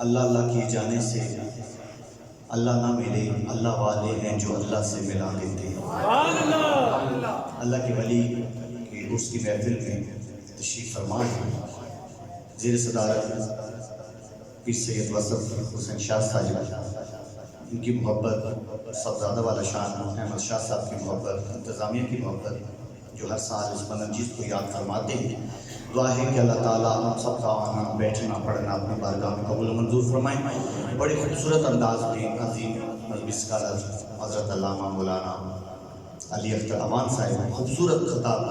اللہ اللہ کیے جانے سے اللہ نہ ملے، اللہ والے ہیں جو اللہ سے ملا دیتے ہیں۔ اللہ کے ولی کی عرس کی محفل میں تشریف فرما ہے، زیر صدارت پیر سید وصف حسین شاہ صاحب، ان کی محبت، صاحبزادہ والا شان احمد شاہ صاحب کی محبت، انتظامیہ کی محبت، جو ہر سال اس بلندجیز کو یاد فرماتے ہیں۔ دعا ہے کہ اللہ تعالیٰ ہم سب کا آنا بیٹھنا پڑھنا اپنی بارگاہ میں قبول و منظور فرمائیں۔ بڑے خوبصورت انداز میں عظیم مذہبی اسکالر حضرت علامہ مولانا علی اختر اوان صاحب خوبصورت خطاب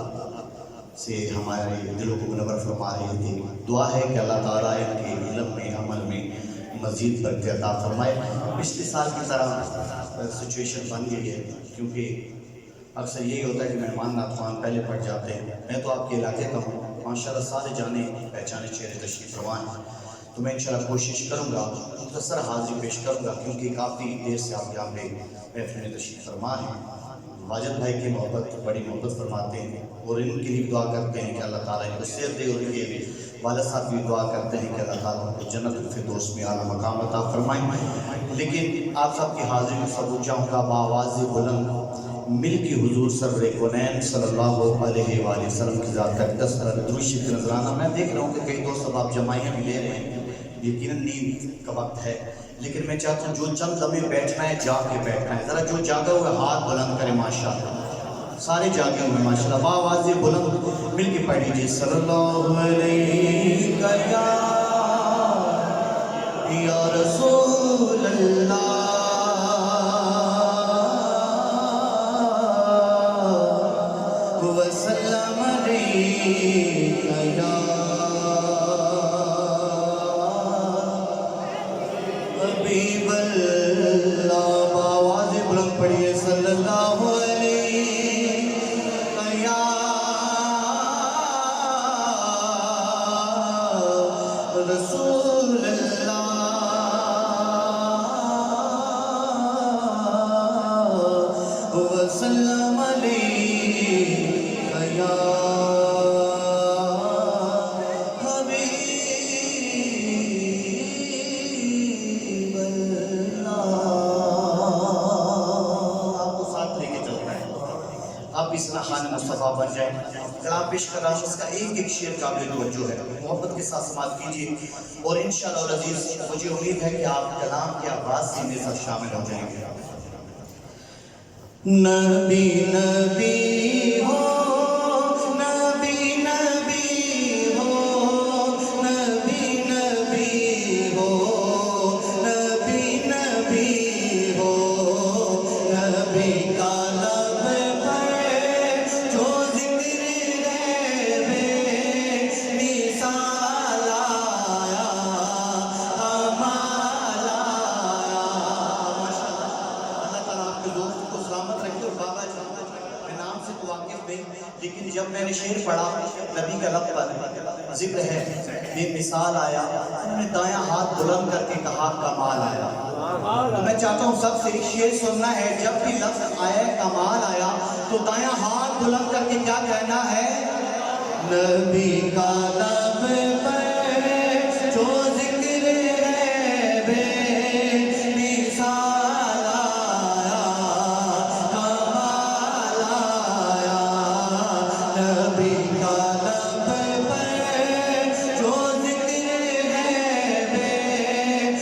سے ہمارے دلوں کو منور فرما رہے تھے۔ دعا ہے کہ اللہ تعالیٰ ان کے علم میں، عمل میں مزید برکت عطا فرمائے۔ پچھلے سال کی طرح سچویشن بن گئی ہے، کیونکہ اکثر یہی ہوتا ہے کہ مہمان نعت خوان پہلے پڑھ جاتے ہیں۔ میں تو آپ کے علاقے کا ہوں، ماشاءاللہ سارے جانے پہچانے چہرے تشریف فرما ہیں، تو میں انشاءاللہ کوشش کروں گا مختصر حاضری پیش کروں گا، کیونکہ کافی دیر سے آپ یہاں پہ محفل میں تشریف فرما ہیں۔ واجد بھائی کی محبت بڑی محبت فرماتے ہیں، اور ان کے لیے دعا کرتے ہیں کہ اللہ تعالیٰ ان کو صحت دے، اور ان کے والد صاحب بھی دعا کرتے ہیں کہ اللہ تعالیٰ ان کو جنت الفردوس میں اعلیٰ مقام عطا فرمائیں۔ لیکن آپ سب کی حاضری میں سب چاہوں گا بآواز بلند مل کے حضور سرور کونین صلی اللہ علیہ وآلہ وسلم کی ذات اقدس پر درود شریف نذرانہ۔ میں دیکھ رہا ہوں کہ کئی دوست اب آپ جمائیاں بھی لے رہے ہیں، یقیناً نیند کا وقت ہے، لیکن میں چاہتا ہوں جو چند لمحے بیٹھنا ہے جاگ کے بیٹھنا ہے۔ ذرا جو جاگا ہوا ہاتھ بلند کرے ماشاءاللہ، سارے جاگے ہوئے ماشاءاللہ، بآواز بلند مل کے پڑھ لیجیے صلی اللہ علیہ یا رسول اللہ وسلم علیک یا حبیب اللہ۔ بآواز بلند پڑھیے صلی اللہ علیہ یا رسول اللہ وسلم علیک یا حبیب اللہ۔ آپ کو ساتھ لے کے چلنا ہے، آپ اس میں خان مصطفیٰ بن جائیں۔ کلام پیش کر رہا ہوں، اس کا ایک ایک شعر قابل توجہ ہے، محبت کے ساتھ سماعت کیجیے، اور انشاءاللہ العزیز مجھے امید ہے کہ آپ کلام کے آغاز سے میرے ساتھ شامل ہو جائیں گے۔ نبی نبی ہو، نبی نبی ہو، نبی نبی ہو، نبی نبی ہو، نبی کا لب پر جو ذکر ہے بے مثال آیا، کمال آیا۔ اللہ تعالیٰ آپ کے دوست کو سلامت رکھے، اور بابا جی میں نام سے تو واقف نہیں، لیکن جب میں نے شعر پڑھا نبی کا لب پر ذکر ہے بے مثال آیا، انہوں نے دایاں ہاتھ بلند کر کے کہا کمال آیا۔ تو میں چاہتا ہوں سب سے شعر سننا ہے، جب بھی لفظ آئے کمال آیا تو دایاں ہاتھ بلند کر کے کیا کہنا ہے؟ نبی کا لب پر جو ذکر ہے بے مثال آیا، کمال آیا۔ نبی کا لب پر جو ذکر ہے بے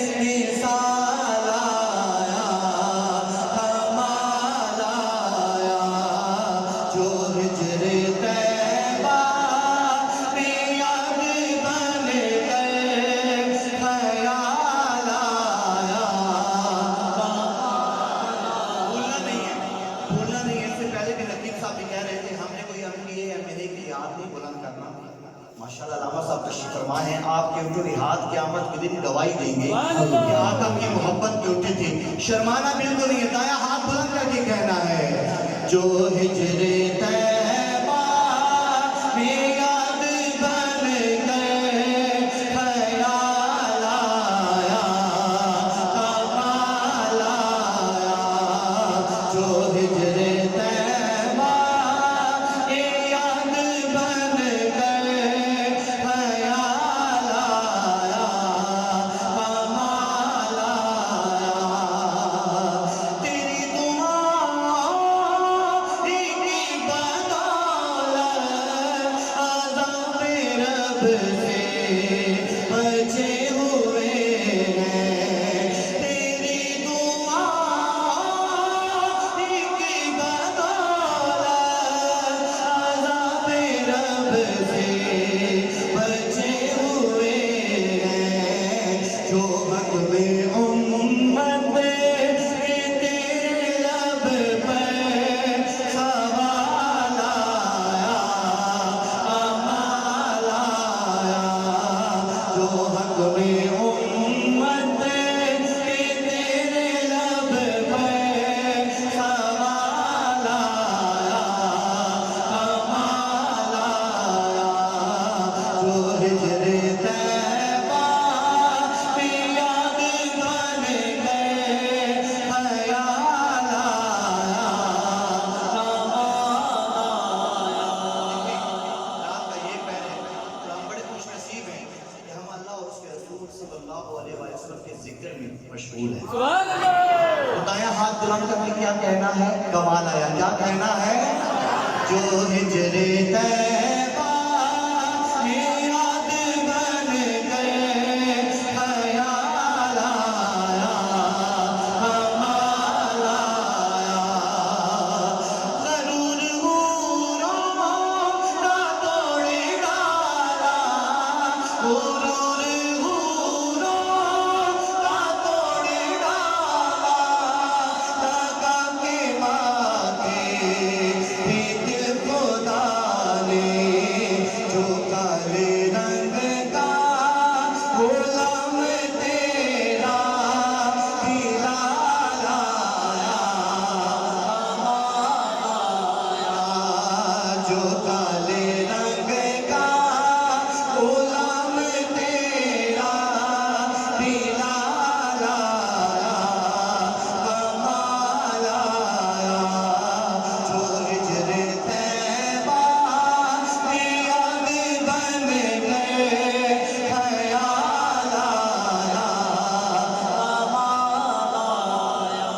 مثال آیا، کمال آیا۔ جو ہجر طیبہ میں یاد بن کر خیال آیا۔ بھولنا نہیں ہے، بھولنا نہیں ہے۔ اس سے پہلے بھی لطیف صاحب بھی کہہ رہے تھے ہم نے کوئی اپنی یہ میرے کی یاد نہیں بلند کرنا۔ ماشاءاللہ علامہ صاحب تشریف فرما ہیں، آپ کے اٹھے ہاتھ قیامت کے دن گواہی دیں گے کہ آپ اپنی محبت پہ اٹھے تھے۔ شرمانا بالکل نہیں ہے، دایاں ہاتھ بلند کر کے کہنا ہے جو ہجر طیبہ میں یاد بن کر خیال آیا، کمال آیا۔ جو ہجر طیبہ میں یاد بن کر خیال آیا، کمال مشغول ہے. تو دایاں ہاتھ بلند کر کے کیا کہنا ہے؟ کمال آیا. کیا کہنا ہے؟ جو ہجر طیبہ یاد بن گئے خیال آیا کمال آیا. ضرور حوروں کا توڑ ڈالا غرور حوروں کا توڑ ڈالا لگا کے ماں کے پھر خدا نے جو کالے رنگ کا غلام تیرا بلال آیا جو کالے رنگ کا غلام تیرا بلال آیا کمال آیا. جو ہجر طیبہ یاد بن گئے خیال آیا کمال آیا.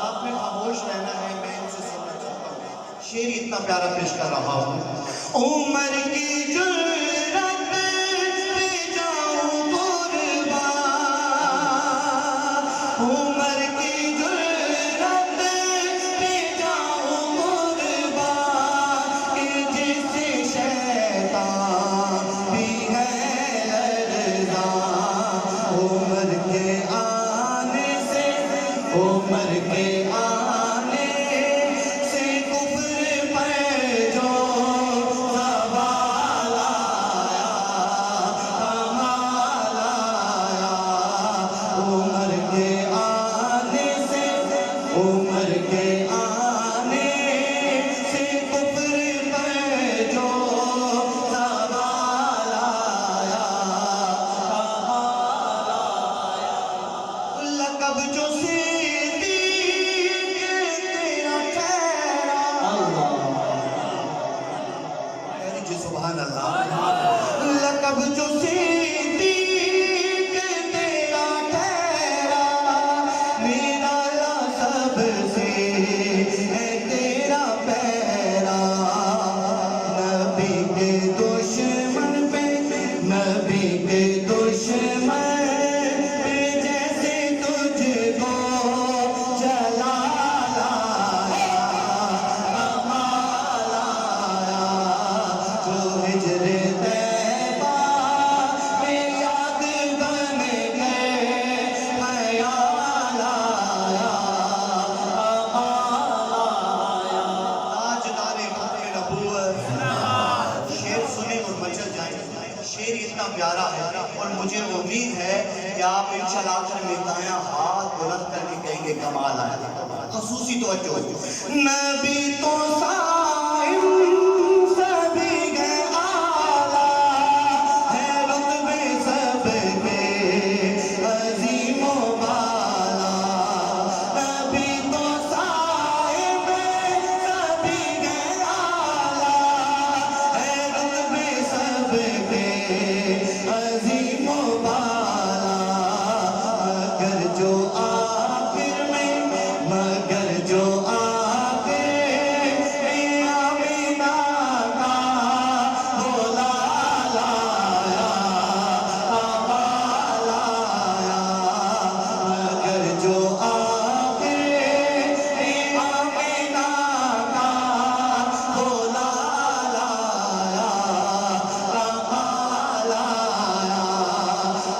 آپ نے خاموش رہنا ہے, میں ان سے سننا چاہتا ہوں. شعر ہی اتنا پیارا پیش کر رہا ہوں. عمر کی جرأت پہ جاؤں قربان, عمر کی جرأت پہ جاؤں قربان کہ جس شیطان بھی ہے لرزاں. عمر کے آنے سے عمر کے آنے سے کفر پر جو زوال آیا کمال آیا. عمر کے آنے سے عمر کے آنے سے کفر پر جو زوال آیا کمال آیا. لقب جو صدیق تیرا ٹھہرا. کہہ دیجیے سبحان اللہ. لقب جو صدیق تیرا ٹھہرا, نرالا سب سے ہے تیرا پیرا. نبی کے دشمن پہ نبی کے دشمن پہ جیسے تجھ کو جلال آیا کمال آیا. جو ہجر طیبہ میں یاد بن گئے خیال آیا کمال آیا. تاجدار ختم نبوت شعر سنیں اور مچل جائیں. شعر اتنا پیارا ہے اور مجھے امید ہے کہ آپ انشاءاللہ آخر میں دایاں ہاتھ بلند کر کے کہیں گے کمال آیا. خصوصی توجہ. نبی تو صائم سبھی ہے اعلیٰ, ہے رتبے سب کے عظیم و بالا. نبی تو صائم سبھی ہے اعلیٰ, ہے رتبے سب کے عظیم و بالا. مگر جو آخر میں مگر جو آخر میں آمینہ کا بولا لایا کمال آیا. مگر جو آخر میں آمینہ کا بولا لایا کمال آیا.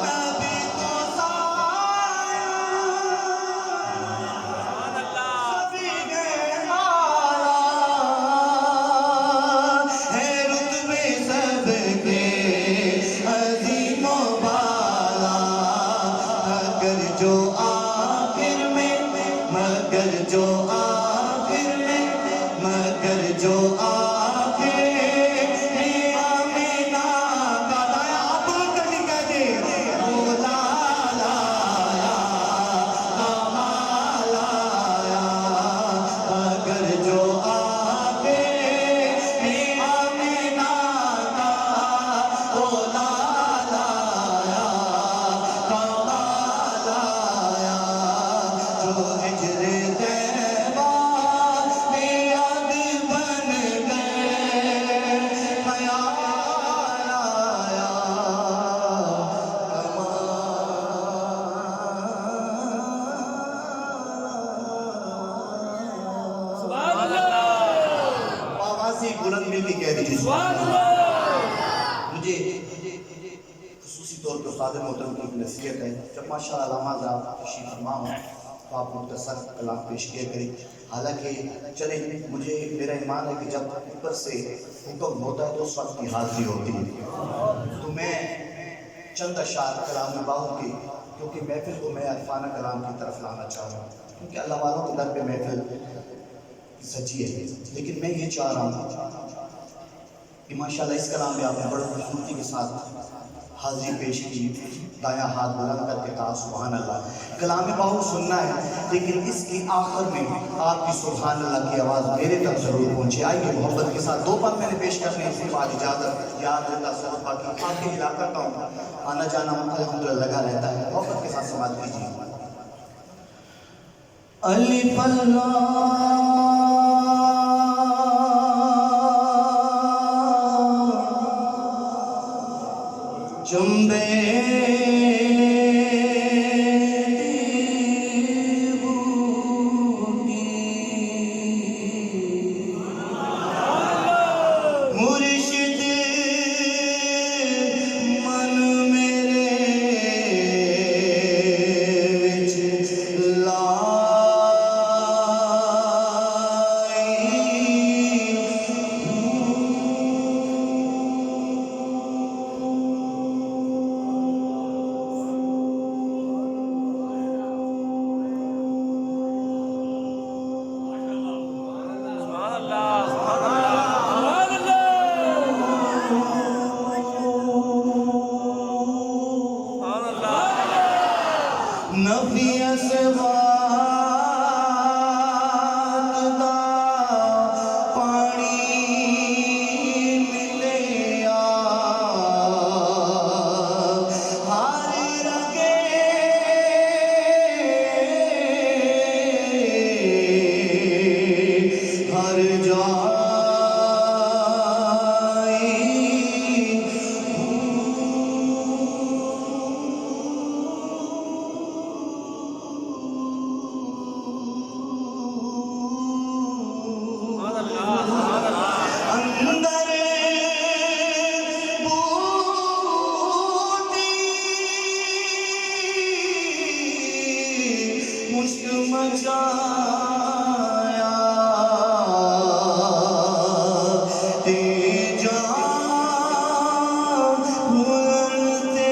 نبی تو سایہ سبھی ہے اعلیٰ, ہے رتبے سب کے عظیم و بالا. مگر جو آخر میں مگر جو آخر میں مگر جو آخر میں آمینہ کا دایا آپ کہیں کہتے بولا لایا کمال آیا. مگر جو آخر میں آمینہ کا بولا لایا کمال آیا ہجر طیبہ بے یاد بن گئے، خیال آیا سبحان اللہ، آوازیں بلند مل کے کہہ دیجیے سبحان اللہ۔ مجھے خصوصی طور پہ استاد محترم کی ایک نصیحت ہے، جب ماشاءاللہ علامہ حضرات تشریف فرما ہوں تو آپ مختصر کلام پیش کیا کریں۔ حالانکہ چلیں مجھے میرا ایمان ہے کہ جب اوپر سے حکم ہوتا ہے تو اس وقت کی حاضری ہوتی ہے، تو میں چند اشعار کلام باہو کے، کیونکہ محفل کو میں عرفانہ کلام کی طرف لانا چاہ رہا ہوں، کیونکہ اللہ والوں کے در پہ محفل سچی ہے، لیکن میں یہ چاہ رہا ہوں کہ ماشاءاللہ اس کلام میں آپ نے بڑی خوبصورتی کے ساتھ حاضری پیش کی، دایاں ہاتھ بلند کر کے کہا سبحان اللہ۔ کلام باہو سننا ہے لیکن اس کی آخر میں آپ کی سبحان اللہ کی آواز میرے تک ضرور پہنچے۔ آئیے محبت کے ساتھ دو پل میں نے پیش کرنے اس کے بعد اجازت، یاد رہتا سب باقی آپ کے علاقہ کا ہوں، آنا جانا الحمدللہ لگا رہتا ہے، محبت کے ساتھ سماعت کیجیے۔ الف اللہ چمبے مرشد من میرے وچ لائی، نفی اسباب دا پانی ملیا، ہر رگے ہر جائی، اندر بوٹی مشک مچایا، تے جان بھولتے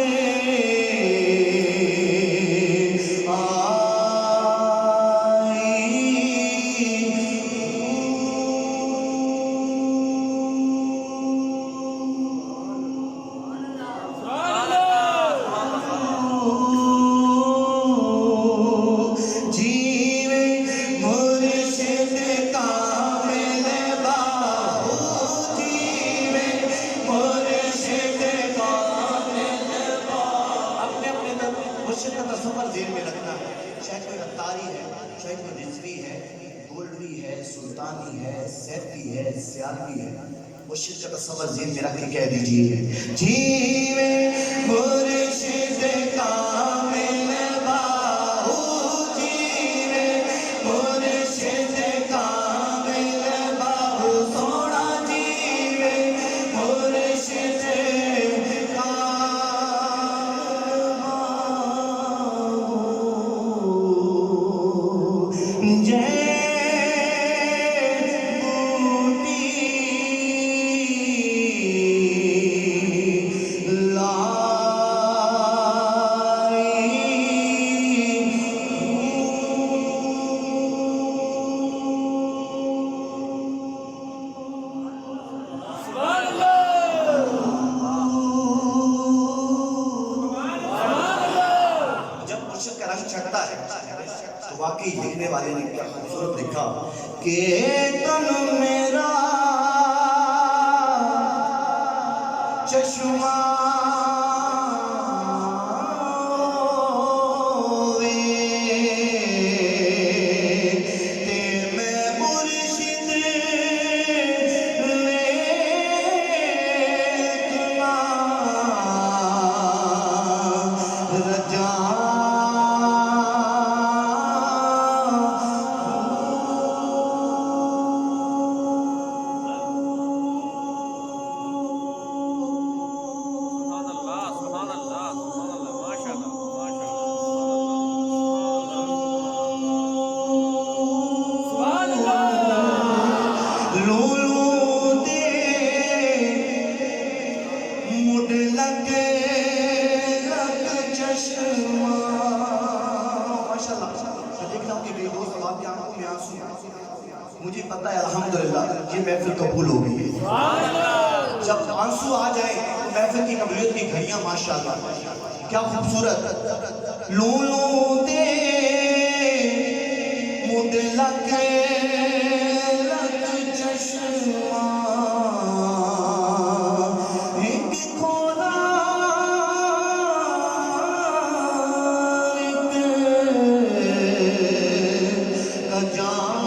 مرشد کا تصور ذہن میں رکھنا ہے، چاہے کوئی رفتاری ہے، چاہے کوئی رضوی ہے، گولڈوی ہے، سلطانی ہے، سیفی ہے، سیالوی ہے، مرشد کا تصور ذہن میں رکھ کے کہہ دیجئے جیوے مرشد کامل باہو، جیوے مرشد کامل باہو، سونا جیوے مرشد تو واقعی لکھنے والے نے کیا خوبصورت لکھا کہ تن میرا چشمہ وے ماشاءاللہ میں دیکھتا ہوں کہ میری دوست اب آپ کی آنکھوں میں آنسو ہیں. مجھے پتہ ہے الحمدللہ یہ محفل قبول ہو گئی ہے. جب آنسو آ جائیں تو محفل کی قبولیت کی گھڑیاں ماشاءاللہ کیا خوبصورت. لولوں دے مدلک لک چشمہ ایک کھولا ایک کجان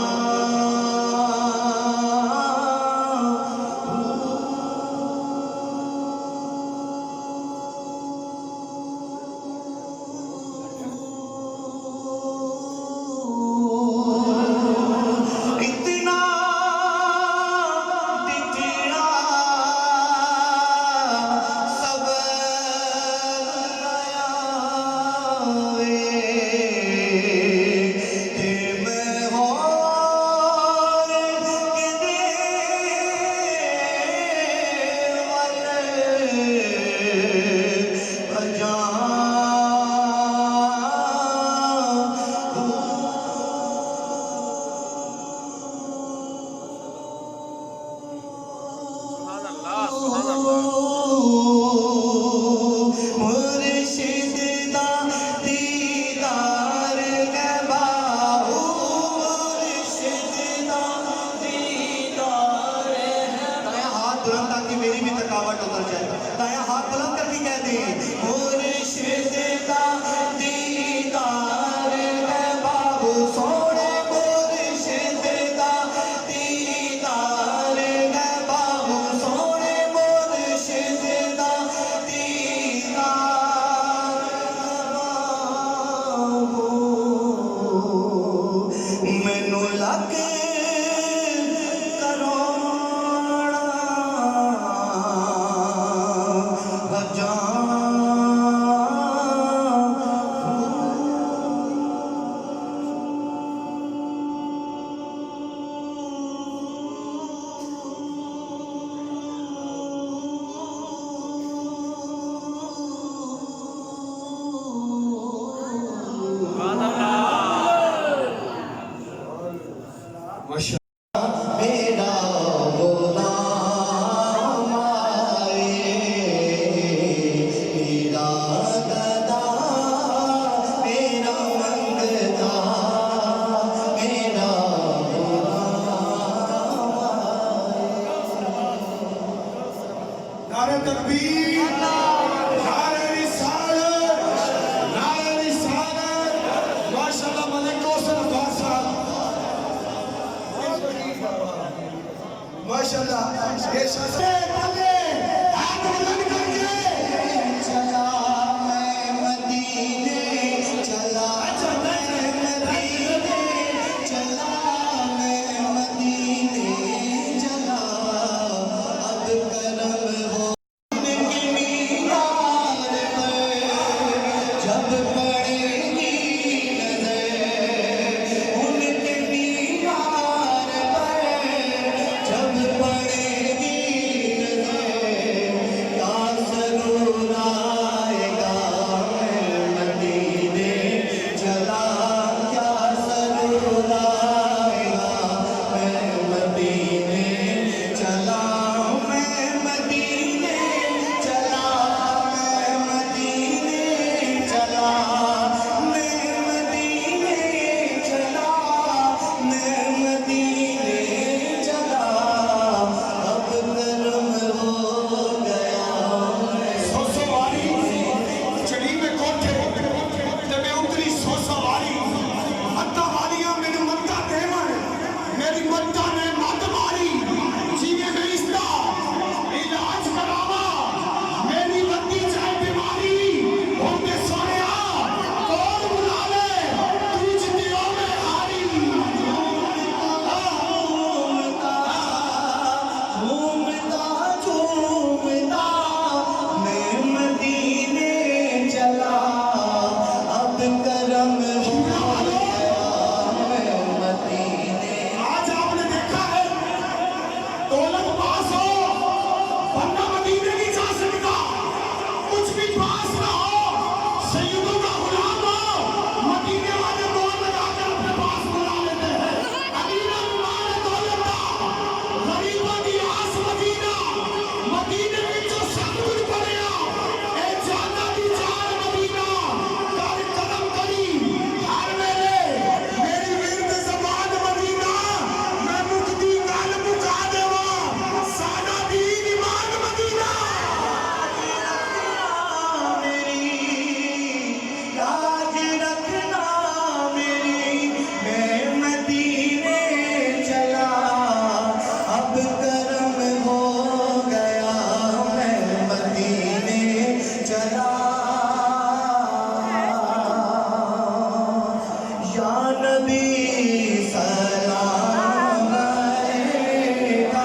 نبی سلام علیکہ،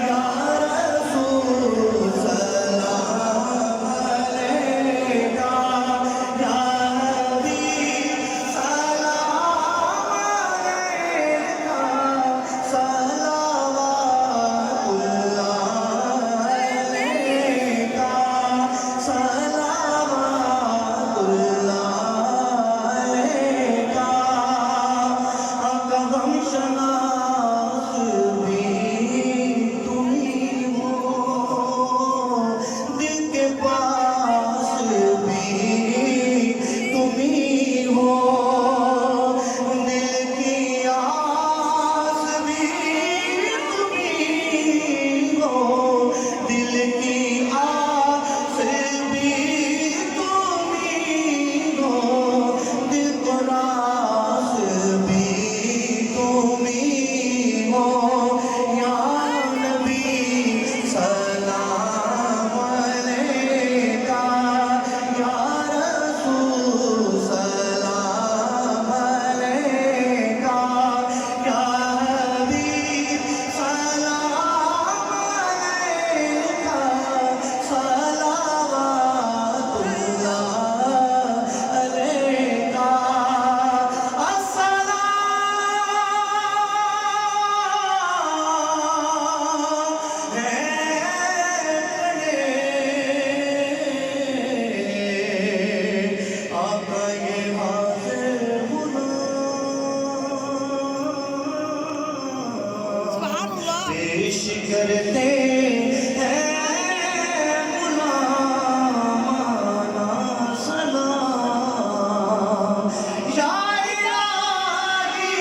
یا رسول سلام علیکہ، یا حبیب سلام علیکہ، صلوات اللہ علیکہ، صلوات اللہ علیکہ۔ آقا ہم شناس بھی تمہیں ہو، دل کے پاس بھی تمہیں ہو، دل کی آس بھی تمہیں ہو، دل کی آس بھی تمہیں ہو، دل کو راس بھی تمہیں ہو، یا نبی سلام علیکہ، یا رسول سلام علیکہ، یا حبیب سلام علیکہ، صلوات اللہ علیکہ۔ السلام آقا یہ حاضر سبحان اللہ پیش کرتے ہیں غلامانہ سلام، یا الہی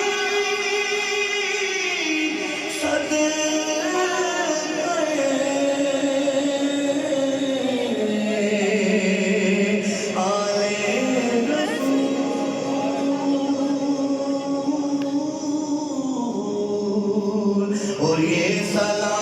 صدقے آل رسول، اور یہ سلام